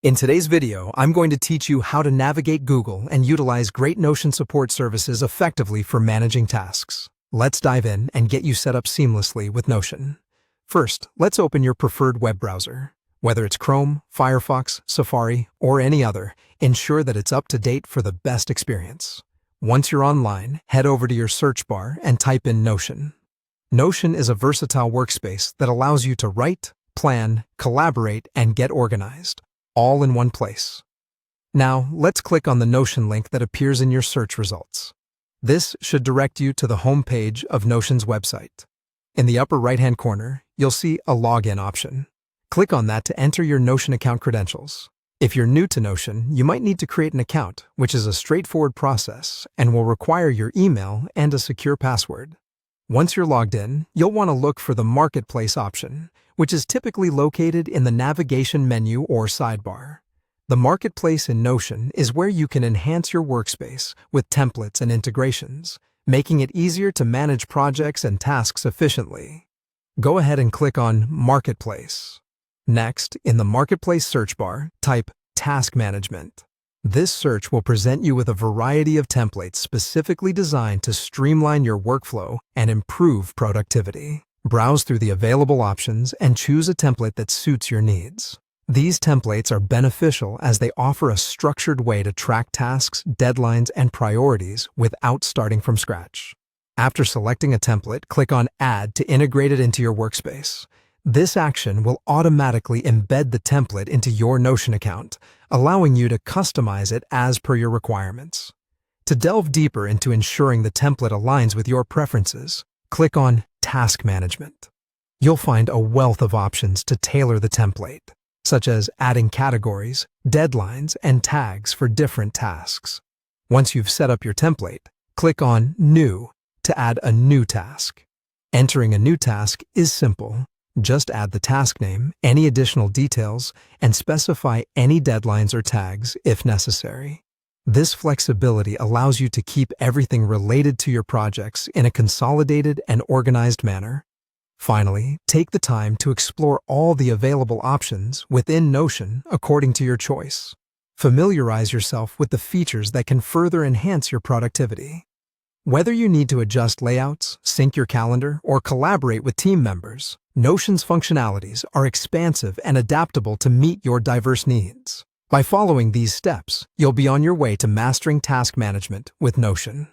In today's video, I'm going to teach you how to navigate Google and utilize great Notion support services effectively for managing tasks. Let's dive in and get you set up seamlessly with Notion. First, let's open your preferred web browser. Whether it's Chrome, Firefox, Safari, or any other, ensure that it's up to date for the best experience. Once you're online, head over to your search bar and type in Notion. Notion is a versatile workspace that allows you to write, plan, collaborate, and get organized, all in one place. Now, let's click on the Notion link that appears in your search results. This should direct you to the home page of Notion's website. In the upper right-hand corner, you'll see a login option. Click on that to enter your Notion account credentials. If you're new to Notion, you might need to create an account, which is a straightforward process and will require your email and a secure password. Once you're logged in, you'll want to look for the Marketplace option, which is typically located in the navigation menu or sidebar. The Marketplace in Notion is where you can enhance your workspace with templates and integrations, making it easier to manage projects and tasks efficiently. Go ahead and click on Marketplace. Next, in the Marketplace search bar, type Task Management. This search will present you with a variety of templates specifically designed to streamline your workflow and improve productivity. Browse through the available options and choose a template that suits your needs. These templates are beneficial as they offer a structured way to track tasks, deadlines, and priorities without starting from scratch. After selecting a template, click on Add to integrate it into your workspace. This action will automatically embed the template into your Notion account, allowing you to customize it as per your requirements. To delve deeper into ensuring the template aligns with your preferences, click on Task Management. You'll find a wealth of options to tailor the template, such as adding categories, deadlines, and tags for different tasks. Once you've set up your template, click on New to add a new task. Entering a new task is simple. Just add the task name, any additional details, and specify any deadlines or tags if necessary. This flexibility allows you to keep everything related to your projects in a consolidated and organized manner. Finally, take the time to explore all the available options within Notion according to your choice. Familiarize yourself with the features that can further enhance your productivity. Whether you need to adjust layouts, sync your calendar, or collaborate with team members, Notion's functionalities are expansive and adaptable to meet your diverse needs. By following these steps, you'll be on your way to mastering task management with Notion.